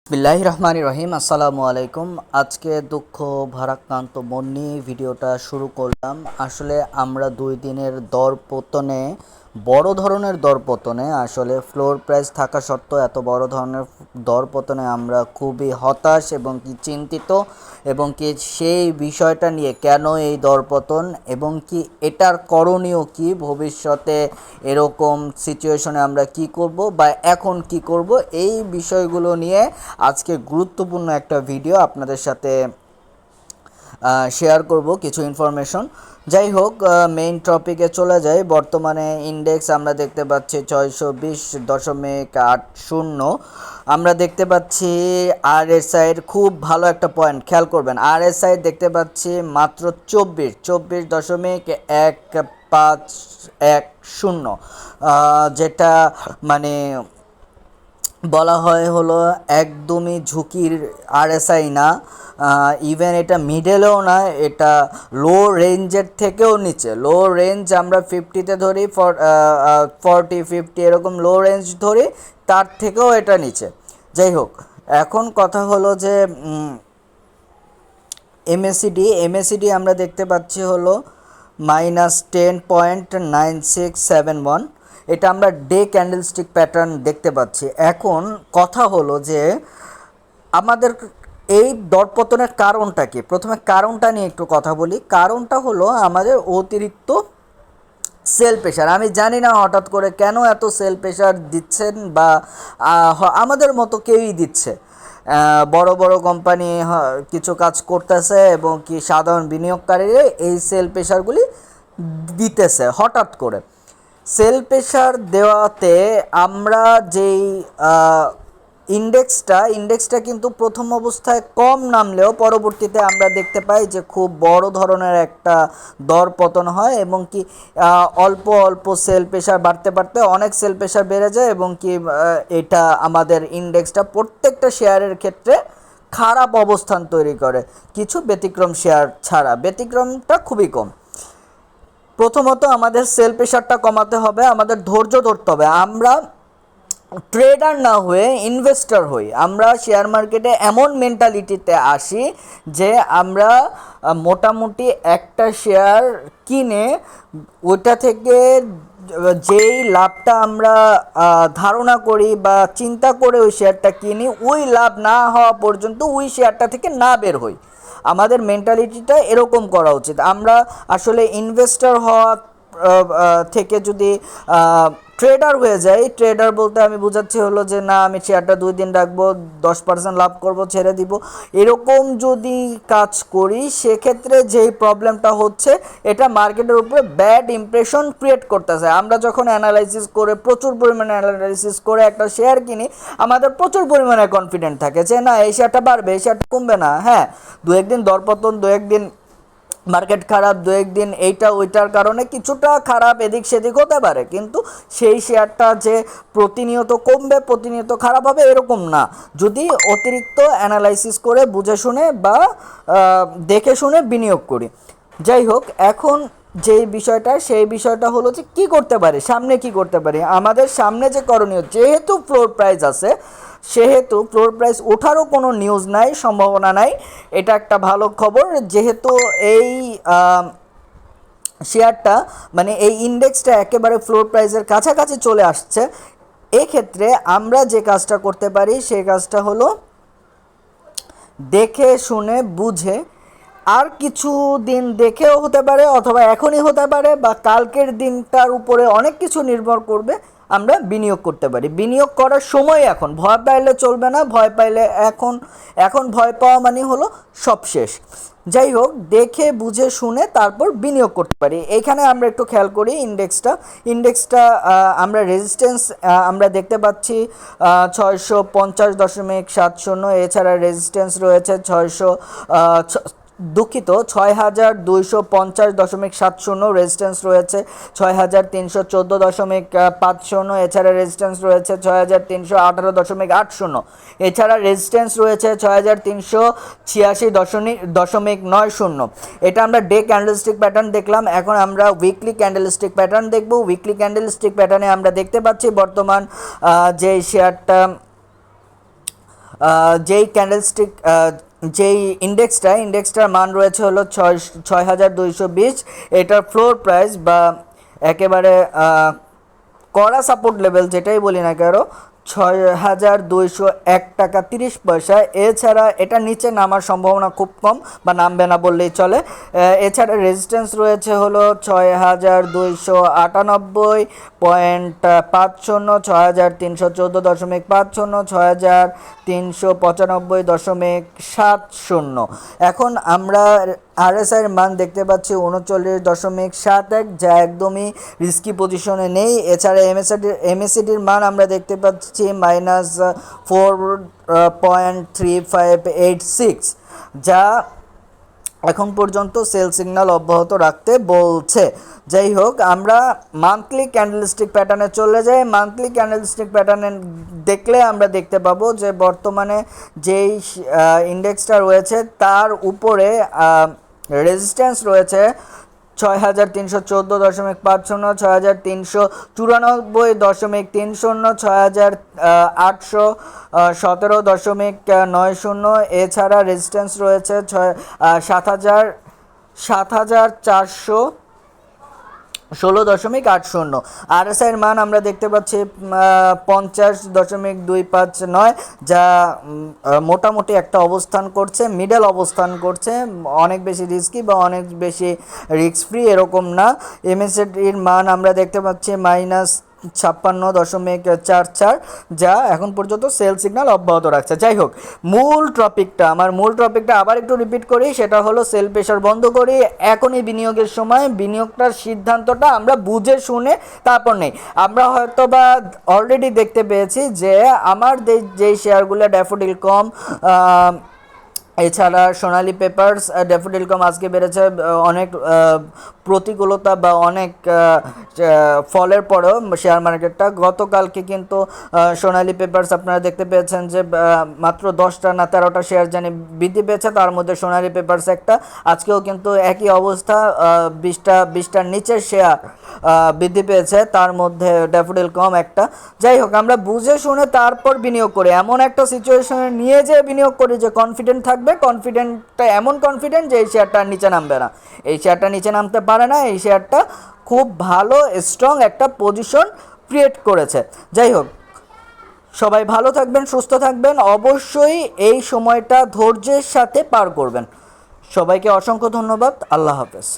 বিসমিল্লাহির রহমানির রহিম। আসসালামু আলাইকুম। আজকে দুঃখ ভারাক্রান্ত মন নিয়ে ভিডিওটা শুরু করলাম। আসলে আমরা 2 দিনের দরপতনে, বড় ধরনের দরপতনে, আসলে ফ্লোর প্রাইস থাকা সত্ত্বেও এত বড় ধরনের দরপতনে আমরা খুবই হতাশ এবং কি চিন্তিত, এবং কি সেই বিষয়টা নিয়ে কেন এই দরপতন এবং কি এটার করণীয় কি, ভবিষ্যতে এরকম সিচুয়েশনে আমরা কি করব বা এখন কি করব, এই বিষয়গুলো নিয়ে আজকে গুরুত্বপূর্ণ একটা ভিডিও আপনাদের সাথে শেয়ার করব কিছু ইনফরমেশন। যাই হোক, মেইন টপিকে চলে যাই। বর্তমানে ইন্ডেক্স আমরা দেখতে পাচ্ছি 620.80। আমরা দেখতে পাচ্ছি আরএসআইয়ের খুব ভালো একটা পয়েন্ট খেয়াল করবেন। আরএসআই দেখতে পাচ্ছি মাত্র 24.1510, যেটা মানে বলা হয় হলো একদমই ঝুঁকির আরএসআই না, ইভেন এটা মিডেলেও না, এটা লো রেঞ্জের থেকেও নিচে। লো রেঞ্জ আমরা 50-তে ধরি, 40-50 এরকম লো রেঞ্জ ধরি, তার থেকেও এটা নিচে। যাই হোক, এখন কথা হলো যে এমএসিডি আমরা দেখতে পাচ্ছি হলো -10.9671। এটা আমরা ডে ক্যান্ডেলস্টিক প্যাটার্ন দেখতে পাচ্ছি। এখন কথা হলো যে আমাদের এই দরপতনের কারণটা কি। প্রথমে কারণটা নিয়ে একটু কথা বলি। কারণটা হলো আমাদের অতিরিক্ত সেল প্রেশার। আমি জানি না হঠাৎ করে কেন এত সেল প্রেশার দিচ্ছেন, বা আমাদের মতো কেউই দিচ্ছে। বড় বড় কোম্পানি কিছু কাজ করতেছে এবং কি সাধারণ বিনিয়োগকারীরা এই সেল প্রেশারগুলি দিতেছে হঠাৎ করে। সেল প্রেশার দেওয়াতে আমরা যেই ইন্ডেক্সটা কিন্তু প্রথম অবস্থায় কম নামলেও পরবর্তীতে আমরা দেখতে পাই যে খুব বড় ধরনের একটা দর পতন হয়, এবং কি অল্প অল্প সেল প্রেশার বাড়তে বাড়তে অনেক সেল প্রেশার বেড়ে যায়, এবং কি এটা আমাদের ইন্ডেক্সটা প্রত্যেকটা শেয়ারের ক্ষেত্রে খারাপ অবস্থান তৈরি করে, কিছু ব্যতিক্রম শেয়ার ছাড়া। ব্যতিক্রমটা খুবই কম। প্রথমত আমাদের সেল প্রেশারটা কমাতে হবে, আমাদের ধৈর্য ধরতে হবে। আমরা ট্রেডার না হয়ে ইনভেস্টর হই। আমরা শেয়ার মার্কেটে এমন মেন্টালিটিতে আসি যে আমরা মোটামুটি একটা শেয়ার কিনে ওটা থেকে যেই লাভটা আমরা ধারণা করি বা চিন্তা করে ওই শেয়ারটা কিনি, ওই লাভ না হওয়া পর্যন্ত ওই শেয়ারটা থেকে না বের হই। আমাদের মেন্টালিটিটা এরকম করা উচিত। আমরা আসলে ইনভেস্টর হওয়া থেকে যদি ট্রেডার হয়ে যাই, ট্রেডার বলতে আমি বোঝাচ্ছি হলো যে না, আমি শেয়ারটা 2 দিন রাখবো, 10% লাভ করব, ছেড়ে দিব, এরকম যদি কাজ করি, সেক্ষেত্রে যেই প্রবলেমটা হচ্ছে, এটা মার্কেটের উপরে ব্যাড ইমপ্রেশন ক্রিয়েট করতেছে। আমরা যখন অ্যানালাইসিস করে, প্রচুর পরিমাণে অ্যানালাইসিস করে একটা শেয়ার কিনি, আমাদের প্রচুর পরিমাণে কনফিডেন্ট থাকে যে না, এই শেয়ারটা বাড়বে, এই শেয়ারটা কমবে না। হ্যাঁ, 2-1 দিন দরপতন, 2-1 দিন মার্কেট খারাপ, 2-1 দিন এইটা ওইটার কারণে কিছুটা খারাপ এদিক সেদিক হতে পারে, কিন্তু সেই শেয়ারটা যে প্রতিনিয়ত কমবে, প্রতিনিয়ত খারাপ হবে, এরকম না। যদি অতিরিক্ত অ্যানালাইসিস করে বুঝে শুনে বা দেখে শুনে বিনিয়োগ করি। যাই হোক, এখন যেই বিষয়টা, সেই বিষয়টা হলো যে কী করতে পারি, সামনে কি করতে পারি। আমাদের সামনে যে করণীয়, যেহেতু ফ্লোর প্রাইস আছে, সেহেতু ফ্লোর প্রাইস ওঠারও কোনো নিউজ নাই, সম্ভাবনা নাই। এটা একটা ভালো খবর, যেহেতু এই শেয়ারটা মানে এই ইন্ডেক্সটা একেবারে ফ্লোর প্রাইসের কাছাকাছি চলে আসছে। এক্ষেত্রে আমরা যে কাজটা করতে পারি, সেই কাজটা হলো দেখে শুনে বুঝে, আর কিছু দিন দেখেও হতে পারে, অথবা এখনই হতে পারে, বা কালকের দিনটার উপরে অনেক কিছু নির্ভর করবে, আমরা বিনিয়োগ করতে পারি। বিনিয়োগ করার সময় এখন, ভয় পাইলে চলবে না। ভয় পাইলে এখন ভয় পাওয়া মানে হলো সব শেষ। যাই হোক, দেখে বুঝে শুনে তারপর বিনিয়োগ করতে পারি। এইখানে আমরা একটু খেয়াল করি ইন্ডেক্সটা আমরা রেজিস্ট্যান্স আমরা দেখতে পাচ্ছি 650.70। এছাড়া রেজিস্ট্যান্স রয়েছে 6250.70 রেজিস্ট্যান্স রয়েছে, 6314.50। এছাড়া রেজিস্ট্যান্স রয়েছে 6318.80। এছাড়া রেজিস্ট্যান্স রয়েছে 6386.90। এটা আমরা ডে ক্যান্ডেলস্টিক প্যাটার্ন দেখলাম। এখন আমরা উইকলি ক্যান্ডেলস্টিক প্যাটার্ন দেখব। উইকলি ক্যান্ডেলস্টিক প্যাটার্নে আমরা দেখতে পাচ্ছি বর্তমান যে শেয়ারটা যেই ক্যান্ডেলস্টিক যেই ইন্ডেক্সটার মান রয়েছে হলো 6220। এটার ফ্লোর প্রাইস বা একেবারে কড়া সাপোর্ট লেভেল যেটাই বলি না কেন 6201 টাকা 30 পয়সা। এছাড়া এটা নিচে নামার সম্ভাবনা খুব কম বা নামবে না বললেই চলে। এছাড়া রেজিস্ট্যান্স রয়েছে হলো 6258.50, 6314.50, 6395.70। এখন আমরা আরএসআইয়ের মান দেখতে পাচ্ছি 39.71, যা একদমই রিস্কি পজিশনে নেই। এছাড়া এমএসিডির মান আমরা দেখতে পাচ্ছি -4.3586, যা এখন পর্যন্ত সেল সিগন্যাল অব্যাহত রাখতে বলছে। যাই হোক, আমরা মান্থলি ক্যান্ডেলস্টিক প্যাটার্নে চলে যাই। মান্থলি ক্যান্ডেলস্টিক প্যাটার্নে দেখলে আমরা দেখতে পাবো যে বর্তমানে যেই ইন্ডেক্সটা রয়েছে তার উপরে রেজিস্ট্যান্স রয়েছে 6314.50, 6394.30, 6817.90। এছাড়া রেজিস্ট্যান্স রয়েছে 7416.80। আরএসআইয়ের মান আমরা দেখতে পাচ্ছি 50.259, যা মোটামুটি একটা অবস্থান করছে, মিডল অবস্থান করছে, অনেক বেশি রিস্কি বা অনেক বেশি রিস্ক ফ্রি এরকম না। এমএসিডির মান আমরা দেখতে পাচ্ছি -56.44, যা এখন পর্যন্ত সেল সিগন্যাল অব্যাহত রাখছে। যাই হোক, মূল টপিকটা আবার একটু রিপিট করি, সেটা হলো সেল প্রেশার বন্ধ করি। এখনই বিনিয়োগের সময়, বিনিয়োগটার সিদ্ধান্তটা আমরা বুঝে শুনে তারপর নেই। আমরা হয়তো বা অলরেডি দেখতে পেয়েছি যে আমার যেই শেয়ারগুলো ড্যাফোডিলকম, এছাড়া সোনালী পেপারস, ড্যাফোডিলকম আজকে বেড়েছে অনেক প্রতিকূলতা বা অনেক ফলের পরেও শেয়ার মার্কেটটা। গতকালকে কিন্তু সোনালী পেপারস আপনারা দেখতে পেয়েছেন যে মাত্র 10টা না 13টা শেয়ার জানি বৃদ্ধি পেয়েছে, তার মধ্যে সোনালী পেপারস একটা। আজকেও কিন্তু একই অবস্থা, 20টার নিচের শেয়ার বৃদ্ধি পেয়েছে, তার মধ্যে ড্যাফোডিলকম একটা। যাই হোক, আমরা বুঝে শুনে তারপর বিনিয়োগ করি, এমন একটা সিচুয়েশনে নিয়ে যেয়ে বিনিয়োগ করি যে কনফিডেন্ট থাকবে, কনফিডেন্টটা এমন কনফিডেন্ট যে এই শেয়ারটা নিচে নামবে না, এই শেয়ারটা নিচে নামতে পারে না, এই শেয়ারটা খুব ভালো স্ট্রং একটা পজিশন ক্রিয়েট করেছে। যাই হোক, সবাই ভালো থাকবেন, সুস্থ থাকবেন, অবশ্যই এই সময়টা ধৈর্যের সাথে পার করবেন। সবাইকে অসংখ্য ধন্যবাদ। আল্লাহ হাফেজ।